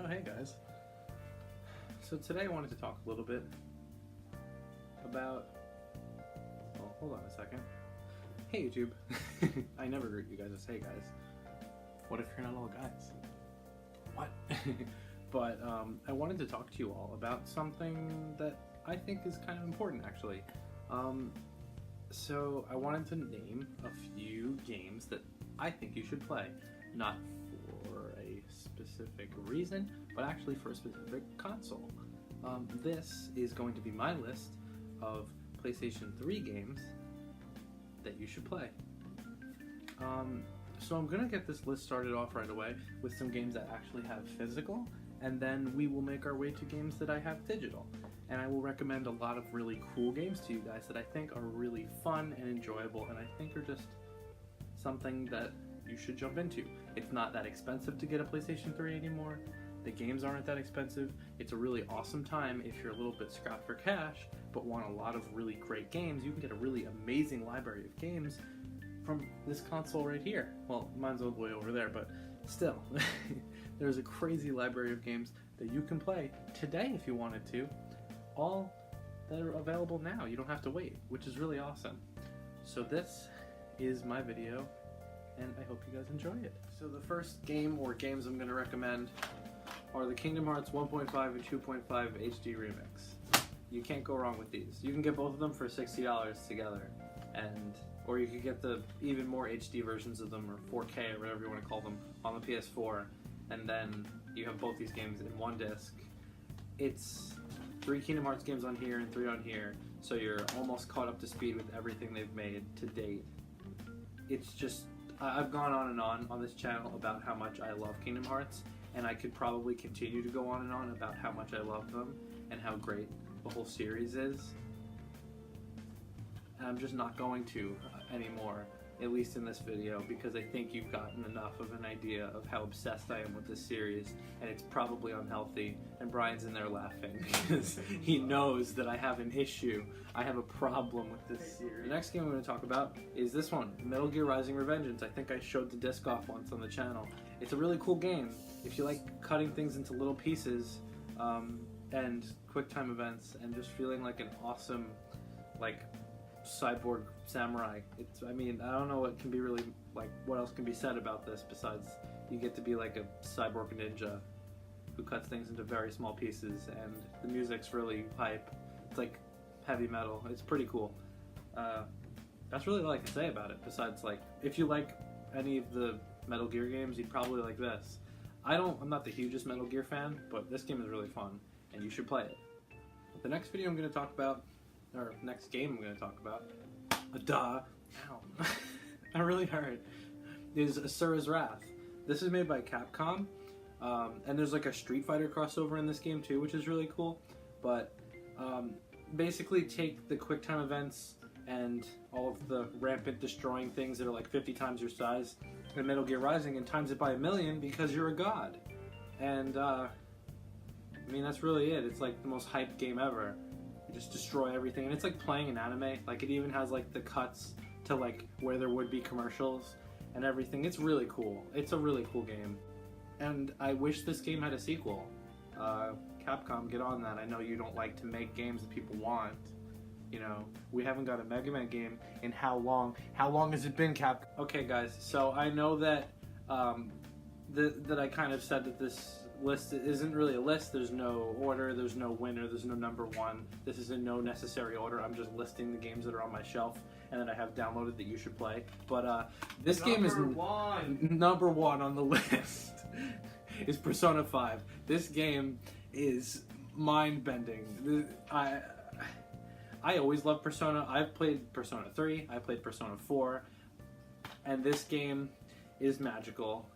Oh, hey guys. So today I wanted to talk a little bit about, well, hold on a second. Hey YouTube. I never greet you guys as hey guys. What if you're not all guys? What? But I wanted to talk to you all about something that I think is kind of important actually. So I wanted to name a few games that I think you should play. Not for a specific reason, but actually for a specific console. This is going to be my list of PlayStation 3 games that you should play. So I'm gonna get this list started off right away with some games that actually have physical, and then we will make our way to games that I have digital. And I will recommend a lot of really cool games to you guys that I think are really fun and enjoyable, and I think are just something that you should jump into. It's not that expensive to get a PlayStation 3 anymore. The games aren't that expensive. It's a really awesome time if you're a little bit strapped for cash but want a lot of really great games. You can get a really amazing library of games from this console right here. Well, mine's all the way over there, but still. There's a crazy library of games that you can play today if you wanted to. All that are available now. You don't have to wait, which is really awesome. So this is my video, and I hope you guys enjoy it. So the first game or games I'm going to recommend are the Kingdom Hearts 1.5 and 2.5 HD Remix. You can't go wrong with these. You can get both of them for $60 together, or you could get the even more HD versions of them, or 4K or whatever you want to call them, on the PS4, and then you have both these games in one disc. It's 3 Kingdom Hearts games on here and 3 on here, so you're almost caught up to speed with everything they've made to date. It's just, I've gone on this channel about how much I love Kingdom Hearts, and I could probably continue to go on and on about how much I love them and how great the whole series is. And I'm just not going to anymore, at least in this video, because I think you've gotten enough of an idea of how obsessed I am with this series, and it's probably unhealthy, and Brian's in there laughing because he knows that I have an issue. I have a problem with this series. The next game I'm going to talk about is this one, Metal Gear Rising: Revengeance. I think I showed the disc off once on the channel. It's a really cool game. If you like cutting things into little pieces and quick time events and just feeling like an awesome, like, cyborg samurai. I mean, I don't know what can be really, like, what else can be said about this besides you get to be like a cyborg ninja who cuts things into very small pieces, and the music's really hype. It's like heavy metal. It's pretty cool. That's really all I can say about it, besides, like, if you like any of the Metal Gear games, you'd probably like this. I'm not the hugest Metal Gear fan, but this game is really fun, and you should play it. The next video I'm going to talk about, or next game I'm going to talk about, ow, that really hurt, is Asura's Wrath. This is made by Capcom, and there's like a Street Fighter crossover in this game too, which is really cool. But basically take the quick time events and all of the rampant destroying things that are like 50 times your size in Metal Gear Rising and times it by 1,000,000 because you're a god. And I mean, that's really it. It's like the most hyped game ever. You just destroy everything, and it's like playing an anime. Like, it even has like the cuts to like where there would be commercials and everything. It's really cool. It's a really cool game, and I wish this game had a sequel. Capcom, get on that. I know you don't like to make games that people want. You know, we haven't got a Mega Man game in how long? How long has it been, Capcom? Okay, guys. So I know that that I kind of said that this list isn't really a list. There's no order, there's no winner, there's no number one. This is in no necessary order. I'm just listing the games that are on my shelf and that I have downloaded that you should play. But this game is number one on the list is Persona 5. This game is mind-bending. I always loved Persona. I've played Persona 3, I played Persona 4, and this game is magical.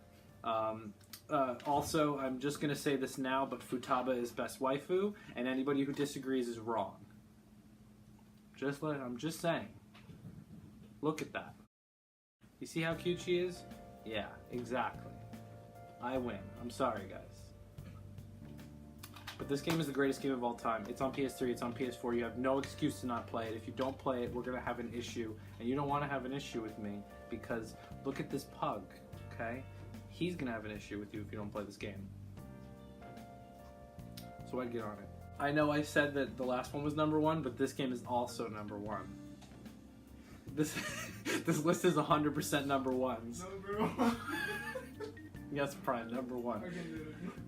Also, I'm just going to say this now, but Futaba is best waifu, and anybody who disagrees is wrong. I'm just saying. Look at that. You see how cute she is? Yeah, exactly. I win. I'm sorry, guys. But this game is the greatest game of all time. It's on PS3, it's on PS4. You have no excuse to not play it. If you don't play it, we're going to have an issue. And you don't want to have an issue with me, because look at this pug, okay? He's going to have an issue with you if you don't play this game. so I'd get on it. I know I said that the last one was number 1, but this game is also number 1. This list is 100% number 1s. Number 1. Yes, Prime, number 1.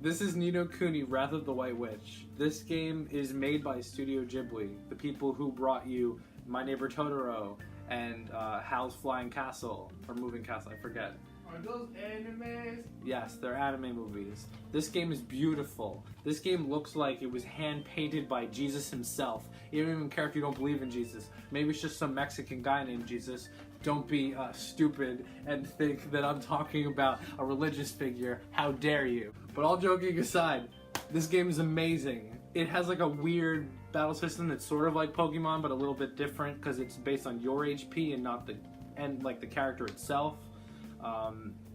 This is Ni no Kuni, Wrath of the White Witch. This game is made by Studio Ghibli, the people who brought you My Neighbor Totoro and Howl's Flying Castle, or Moving Castle, I forget. Are those animes? Yes, they're anime movies. This game is beautiful. This game looks like it was hand-painted by Jesus himself. You don't even care if you don't believe in Jesus. Maybe it's just some Mexican guy named Jesus. Don't be stupid and think that I'm talking about a religious figure. How dare you? But all joking aside, this game is amazing. It has like a weird battle system that's sort of like Pokemon, but a little bit different because it's based on your HP and not the character itself.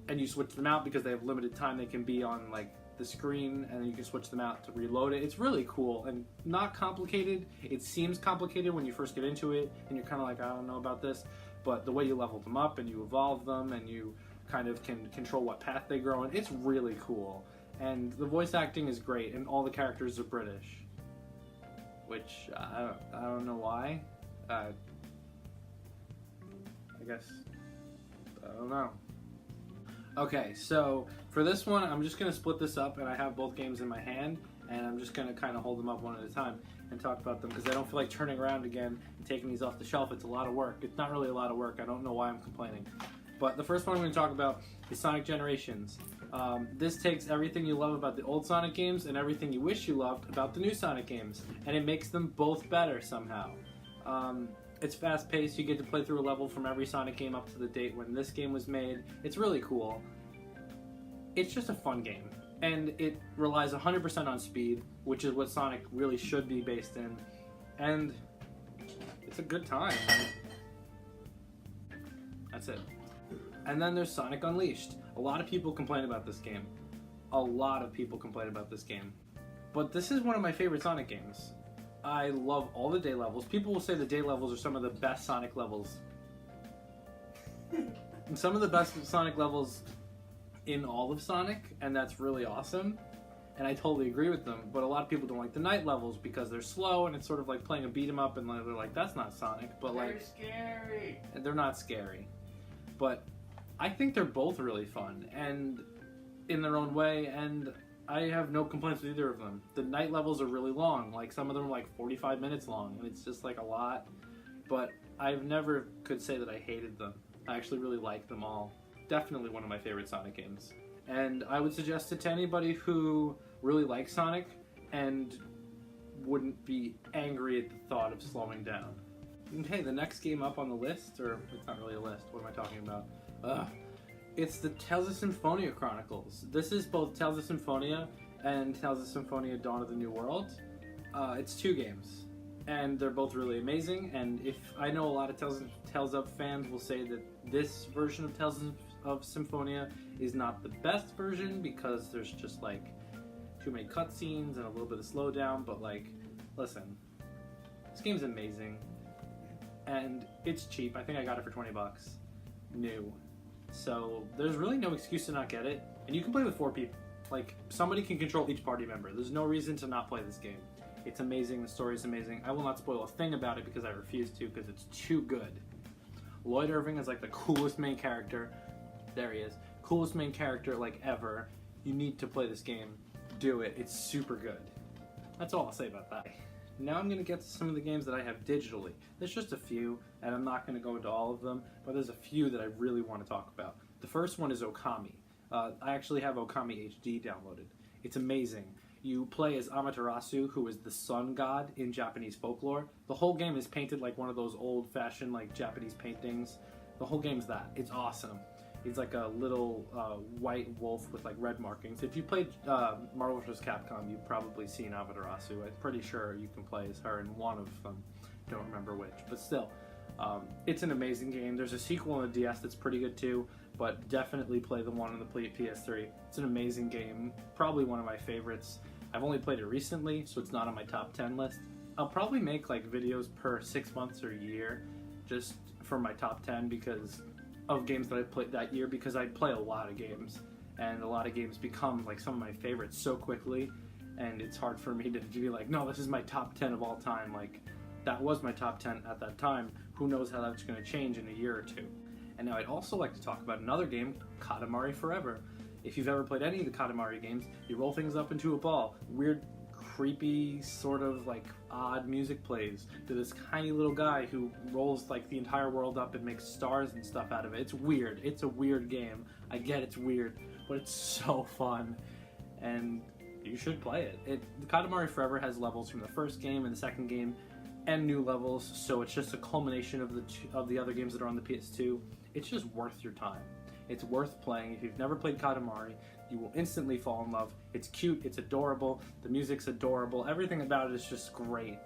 And you switch them out because they have limited time they can be on like the screen, and then you can switch them out to reload it. It's really cool and not complicated. It seems complicated when you first get into it and you're kind of like, I don't know about this, but the way you level them up and you evolve them and you kind of can control what path they grow in, it's really cool. And the voice acting is great, and all the characters are British, which I don't know why. I guess, I don't know. Okay, so for this one, I'm just going to split this up, and I have both games in my hand, and I'm just going to kind of hold them up one at a time and talk about them, because I don't feel like turning around again and taking these off the shelf. It's a lot of work. It's not really a lot of work. I don't know why I'm complaining. But the first one I'm going to talk about is Sonic Generations. This takes everything you love about the old Sonic games and everything you wish you loved about the new Sonic games, and it makes them both better somehow. It's fast-paced. You get to play through a level from every Sonic game up to the date when this game was made. It's really cool. It's just a fun game, and it relies 100% on speed, which is what Sonic really should be based in, and it's a good time. That's it. And then there's Sonic Unleashed. A lot of people complain about this game. A lot of people complain about this game. But this is one of my favorite Sonic games. I love all the day levels. People will say the day levels are some of the best Sonic levels. And some of the best Sonic levels in all of Sonic, and that's really awesome. And I totally agree with them. But a lot of people don't like the night levels because they're slow, and it's sort of like playing a beat 'em up, and they're like, that's not Sonic. But They're like, scary. and they're not scary. But I think they're both really fun and in their own way, and I have no complaints with either of them. The night levels are really long, like some of them are like 45 minutes long, and it's just like a lot. But I've never could say that I hated them. I actually really like them all. Definitely one of my favorite Sonic games. And I would suggest it to anybody who really likes Sonic and wouldn't be angry at the thought of slowing down. Okay, the next game up on the list, or it's not really a list, what am I talking about? It's the Tales of Symphonia Chronicles. This is both Tales of Symphonia and Tales of Symphonia Dawn of the New World. It's 2 games, and they're both really amazing, and if I know a lot of Tales of fans will say that this version of Tales of Symphonia is not the best version because there's just like too many cutscenes and a little bit of slowdown, but like, listen, this game's amazing, and it's cheap. I think I got it for 20 bucks, new. So there's really no excuse to not get it, and you can play with 4 people. Like, somebody can control each party member. There's no reason to not play this game. It's amazing, the story's amazing. I will not spoil a thing about it because I refuse to, because it's too good. Lloyd Irving is like the coolest main character. There he is. Coolest main character like ever. You need to play this game. Do it. It's super good. That's all I'll say about that. Now I'm going to get to some of the games that I have digitally. There's just a few, and I'm not going to go into all of them, but there's a few that I really want to talk about. The first one is Okami. I actually have Okami HD downloaded. It's amazing. You play as Amaterasu, who is the sun god in Japanese folklore. The whole game is painted like one of those old-fashioned like Japanese paintings. The whole game's that. It's awesome. He's like a little white wolf with like red markings. If you played Marvel vs. Capcom, you've probably seen Amaterasu. I'm pretty sure you can play as her in one of them. Don't remember which, but still. It's an amazing game. There's a sequel on the DS that's pretty good too, but definitely play the one on the PS3. It's an amazing game. Probably one of my favorites. I've only played it recently, so it's not on my top 10 list. I'll probably make like videos per 6 months or a year just for my top 10 because of games that I played that year, because I play a lot of games, and a lot of games become like some of my favorites so quickly, and it's hard for me to be like, no, this is my top 10 of all time. Like, that was my top 10 at that time. Who knows how that's going to change in a year or two. And now I'd also like to talk about another game, Katamari Forever. If you've ever played any of the Katamari games, you roll things up into a ball. Weird, creepy, sort of like odd music plays to this tiny little guy who rolls like the entire world up and makes stars and stuff out of it. It's weird. It's a weird game. I get it's weird, but it's so fun. And you should play it. Katamari Forever has levels from the first game and the second game, and new levels, so it's just a culmination of the other games that are on the PS2. It's just worth your time. It's worth playing. If you've never played Katamari, you will instantly fall in love. It's cute, it's adorable, the music's adorable, everything about it is just great.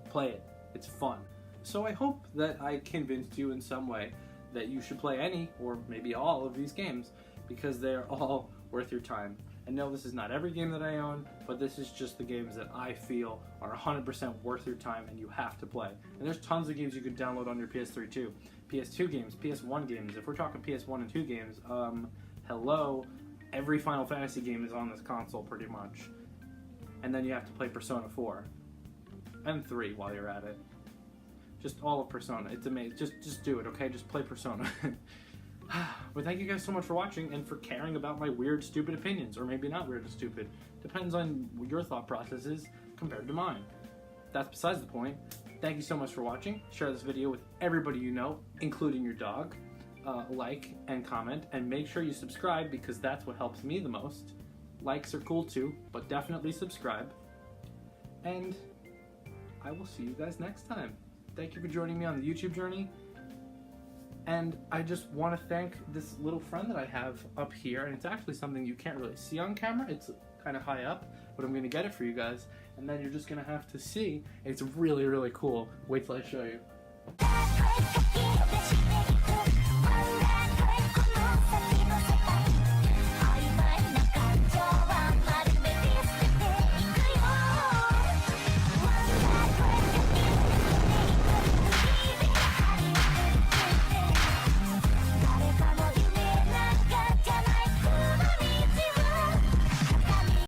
Play it. It's fun. So I hope that I convinced you in some way that you should play any, or maybe all, of these games, because they're all worth your time. And no, this is not every game that I own, but this is just the games that I feel are 100% worth your time and you have to play. And there's tons of games you can download on your PS3 too. PS2 games, PS1 games. If we're talking PS1 and 2 games, hello, every Final Fantasy game is on this console pretty much. And then you have to play Persona 4 and 3 while you're at it. Just all of Persona. It's amazing. Just do it, okay? Just play Persona. Well, thank you guys so much for watching and for caring about my weird, stupid opinions. Or maybe not weird or stupid. Depends on your thought processes compared to mine. That's besides the point. Thank you so much for watching. Share this video with everybody you know, including your dog. Like and comment, and make sure you subscribe because that's what helps me the most. Likes are cool too, but definitely subscribe. And I will see you guys next time. Thank you for joining me on the YouTube journey. And I just want to thank this little friend that I have up here, and it's actually something you can't really see on camera. It's kind of high up, but I'm going to get it for you guys, and then you're just going to have to see. It's really, really cool. Wait till I show you.